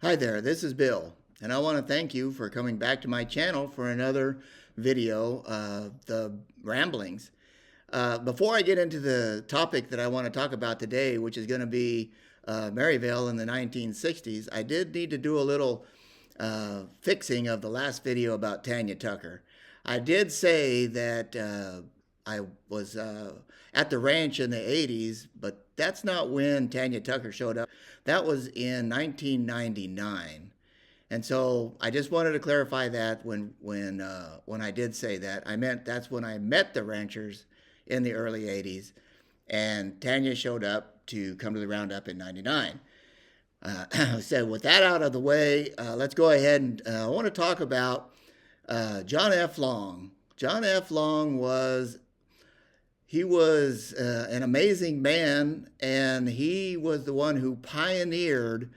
Hi there, this is Bill, and I want to thank you for coming back to my channel for another video of the ramblings. Before I get into the topic that I want to talk about today, which is going to be Maryvale in the 1960s, I did need to do a little fixing of the last video about Tanya Tucker. I did say that I was at the ranch in the 80s, but that's not when Tanya Tucker showed up. That was in 1999. And so I just wanted to clarify that when I did say that, I meant that's when I met the ranchers in the early 80s, and Tanya showed up to come to the roundup in 99. So with that out of the way, let's go ahead and I want to talk about John F. Long. John F. Long was an amazing man, and he was the one who pioneered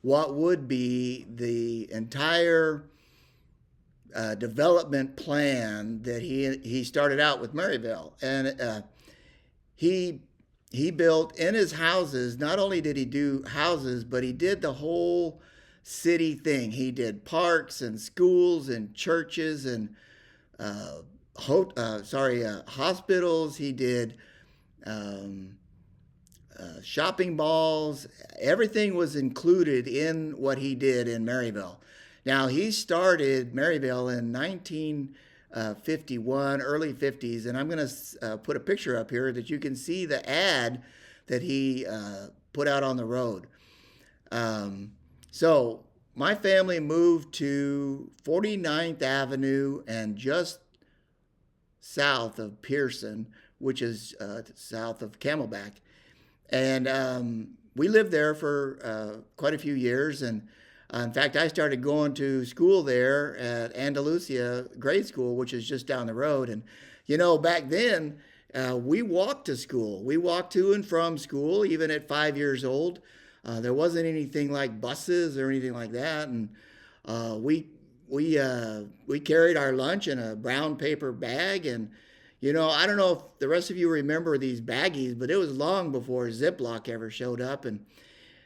what would be the entire development plan that he started out with Maryvale. And he built in his houses, not only did he do houses, but he did the whole city thing. He did parks and schools and churches and hospitals. He did shopping malls. Everything was included in what he did in Maryvale. Now, he started Maryvale in 1951, early 50s, and I'm going to put a picture up here that you can see the ad that he put out on the road. So my family moved to 49th Avenue and just south of Pearson, which is south of Camelback. And we lived there for quite a few years. And in fact, I started going to school there at Andalusia grade school, which is just down the road. And, you know, back then, we walked to school. We walked to and from school, even at 5 years old. There wasn't anything like buses or anything like that. And we carried our lunch in a brown paper bag. And, you know, I don't know if the rest of you remember these baggies, but it was long before Ziploc ever showed up. And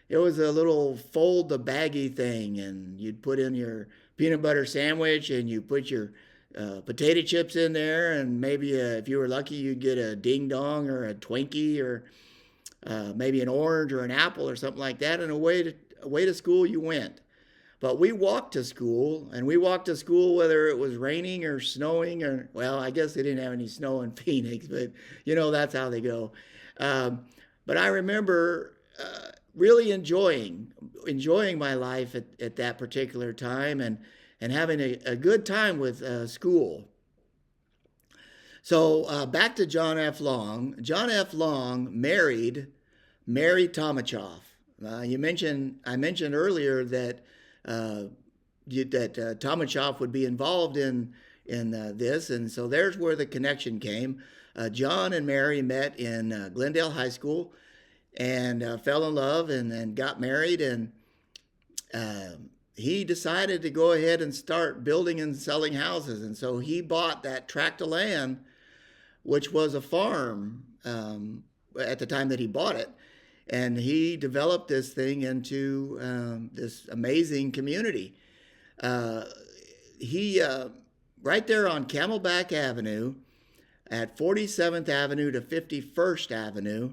it was a little fold the baggie thing. And you'd put in your peanut butter sandwich and you put your potato chips in there. And maybe if you were lucky, you'd get a ding dong or a Twinkie or maybe an orange or an apple or something like that. And away to school you went. But we walked to school, and we walked to school whether it was raining or snowing or, well, I guess they didn't have any snow in Phoenix, but, you know, that's how they go. But I remember really enjoying my life at that particular time and having a good time with school. So back to John F. Long. John F. Long married Mary Tomachoff. I mentioned earlier that Tomachoff would be involved in this, and so there's where the connection came. John and Mary met in Glendale High School and fell in love and got married, and he decided to go ahead and start building and selling houses, and so he bought that tract of land, which was a farm at the time that he bought it. And he developed this thing into this amazing community. He right there on Camelback Avenue at 47th Avenue to 51st Avenue,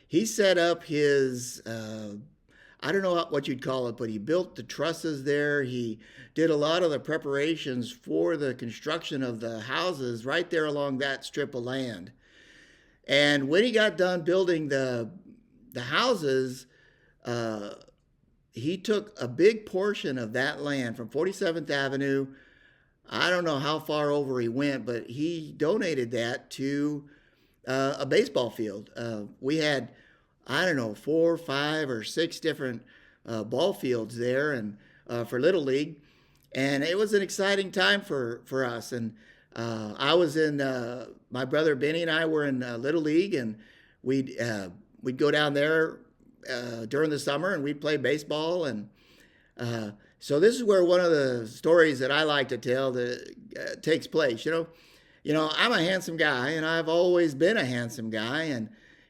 he set up his, I don't know what you'd call it, but he built the trusses there. He did a lot of the preparations for the construction of the houses right there along that strip of land. And when he got done building the houses, he took a big portion of that land from 47th Avenue. I don't know how far over he went, but he donated that to a baseball field. We had, I don't know, 4, 5, or 6 different ball fields there, and for Little League, and it was an exciting time for us. And I was in, my brother Benny and I were in Little League, and we'd go down there during the summer and we'd play baseball. And so this is where one of the stories that I like to tell that takes place. You know, I'm a handsome guy, and I've always been a handsome guy,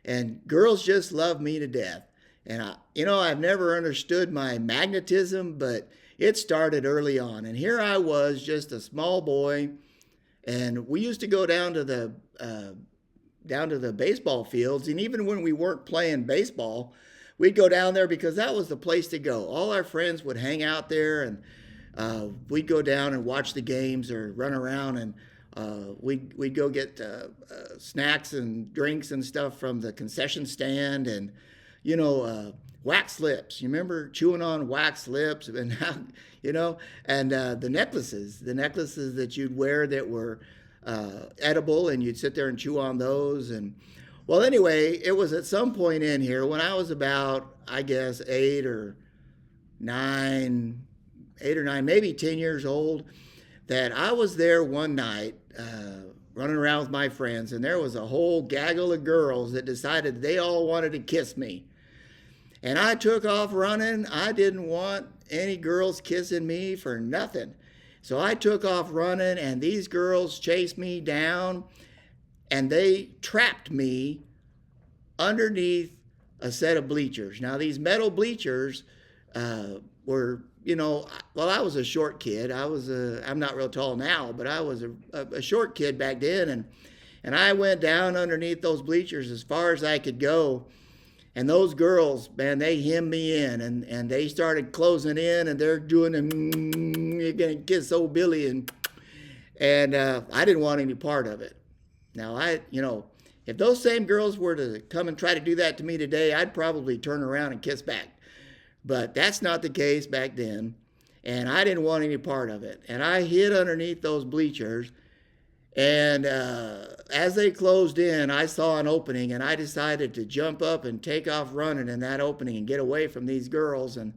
and girls just love me to death. And I've never understood my magnetism, but it started early on. And here I was, just a small boy, and we used to go down to the baseball fields. And even when we weren't playing baseball, we'd go down there because that was the place to go. All our friends would hang out there, and we'd go down and watch the games or run around, and we'd go get snacks and drinks and stuff from the concession stand, and wax lips. You remember chewing on wax lips, and how, and the necklaces that you'd wear that were edible, and you'd sit there and chew on those. And well, anyway, it was at some point in here when I was about, I guess, 8 or 9, maybe 10 years old, that I was there one night running around with my friends, and there was a whole gaggle of girls that decided they all wanted to kiss me. And I took off running. I didn't want any girls kissing me for nothing. So I took off running, and these girls chased me down, and they trapped me underneath a set of bleachers. Now, these metal bleachers were, well, I was a short kid. I'm not real tall now, but I was a short kid back then, and I went down underneath those bleachers as far as I could go. And those girls, man, they hemmed me in, and they started closing in, and they're doing you're gonna kiss old Billy, and I didn't want any part of it. Now if those same girls were to come and try to do that to me today, I'd probably turn around and kiss back. But that's not the case back then, and I didn't want any part of it. And I hid underneath those bleachers, and as they closed in, I saw an opening, and I decided to jump up and take off running in that opening and get away from these girls. And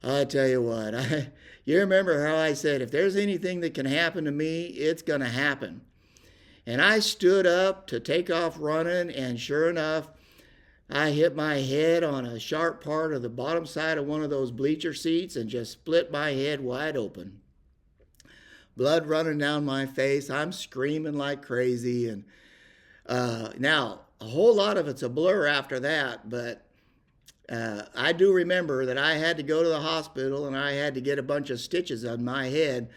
I tell you what, you remember how I said, if there's anything that can happen to me, it's going to happen. And I stood up to take off running, and sure enough, I hit my head on a sharp part of the bottom side of one of those bleacher seats and just split my head wide open. Blood running down my face. I'm screaming like crazy. And now, a whole lot of it's a blur after that, but I do remember that I had to go to the hospital, and I had to get a bunch of stitches on my head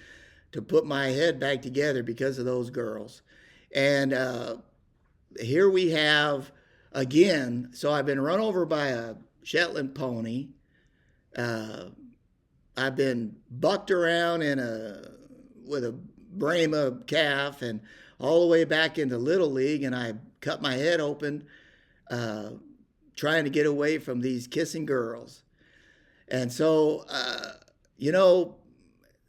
to put my head back together because of those girls. And here we have, again, so I've been run over by a Shetland pony. I've been bucked around with a Brahma calf, and all the way back into Little League, and I cut my head open trying to get away from these kissing girls. And so,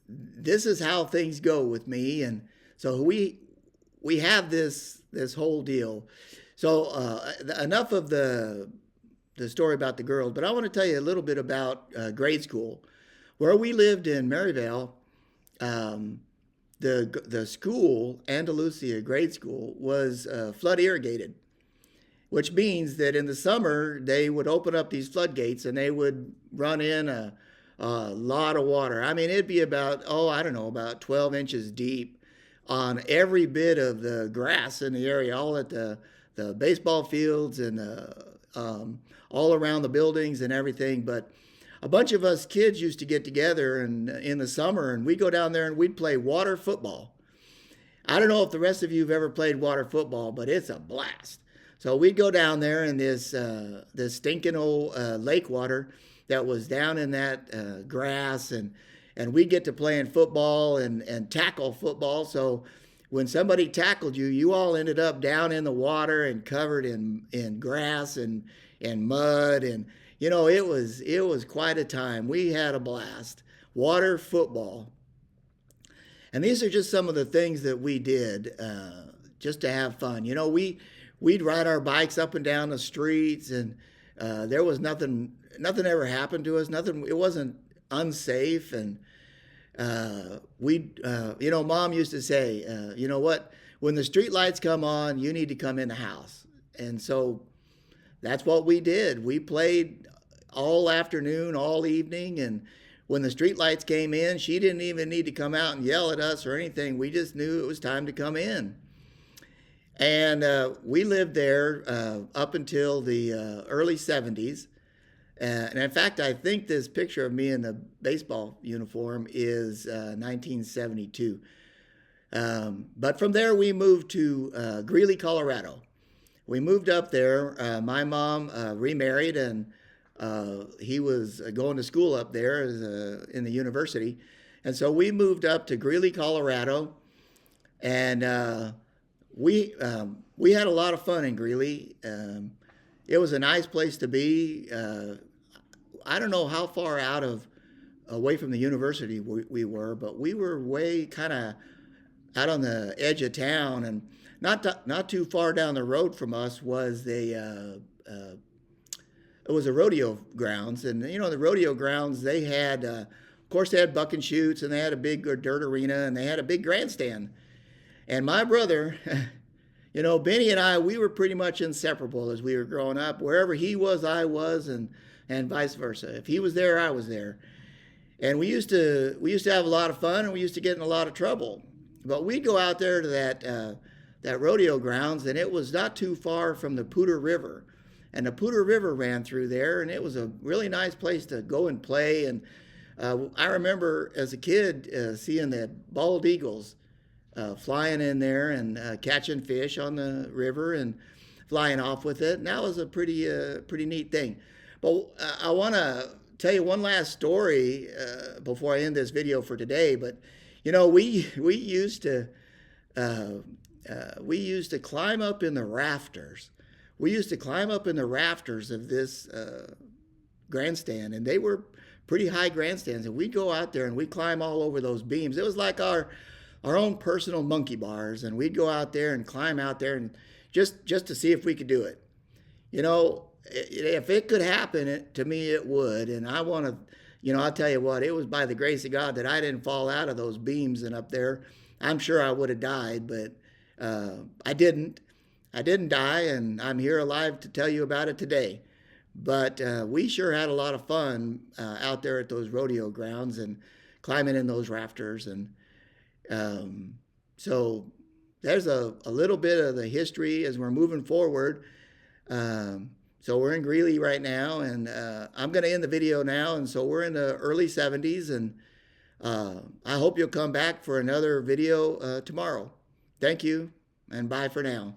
this is how things go with me. And so we have this whole deal. So enough of the story about the girls, but I want to tell you a little bit about grade school. Where we lived in Maryvale, the school, Andalusia grade school, was flood irrigated, which means that in the summer they would open up these floodgates and they would run in a lot of water. I mean, it'd be about 12 inches deep on every bit of the grass in the area, all at the baseball fields and all around the buildings and everything. But a bunch of us kids used to get together and in the summer, and we'd go down there and we'd play water football. I don't know if the rest of you have ever played water football, but it's a blast. So we'd go down there in this stinking old lake water that was down in that grass, and we'd get to playing football and tackle football. So when somebody tackled you, you all ended up down in the water and covered in grass and mud, and it was quite a time. We had a blast. Water football. And these are just some of the things that we did just to have fun. We'd ride our bikes up and down the streets, and there was nothing ever happened to us. It wasn't unsafe. And Mom used to say, you know what, when the street lights come on, you need to come in the house. And so that's what we did. We played all afternoon, all evening, and when the street lights came in, she didn't even need to come out and yell at us or anything. We just knew it was time to come in. And we lived there up until the early 70s. And in fact, I think this picture of me in the baseball uniform is 1972. But from there, we moved to Greeley, Colorado. We moved up there. My mom remarried, and he was going to school up there in the university. And so we moved up to Greeley, Colorado, and we had a lot of fun in Greeley. It was a nice place to be. I don't know how far out of away from the university we were, but we were way kind of out on the edge of town, and not too far down the road from us was it was a rodeo grounds, and the rodeo grounds they had, of course, they had buck and shoots, and they had a big dirt arena, and they had a big grandstand. And my brother, Benny and I, we were pretty much inseparable as we were growing up. Wherever he was, I was, and vice versa. If he was there, I was there. And we used to have a lot of fun, and we used to get in a lot of trouble. But we'd go out there to that rodeo grounds, and it was not too far from the Poudre River. And the Poudre River ran through there, and it was a really nice place to go and play. And I remember as a kid seeing the bald eagles flying in there and catching fish on the river and flying off with it. And that was a pretty neat thing. But I want to tell you one last story before I end this video for today. But we used to climb up in the rafters. We used to climb up in the rafters of this grandstand, and they were pretty high grandstands. And we'd go out there and we'd climb all over those beams. It was like our own personal monkey bars, and we'd go out there and climb out there and just to see if we could do it. If it could happen to me, it would. And I want to, I'll tell you what, it was by the grace of God that I didn't fall out of those beams and up there. I'm sure I would have died, but I didn't. I didn't die, and I'm here alive to tell you about it today. But we sure had a lot of fun out there at those rodeo grounds and climbing in those rafters. And so there's a little bit of the history as we're moving forward. So we're in Greeley right now, and I'm going to end the video now. And so we're in the early 70s, and I hope you'll come back for another video tomorrow. Thank you, and bye for now.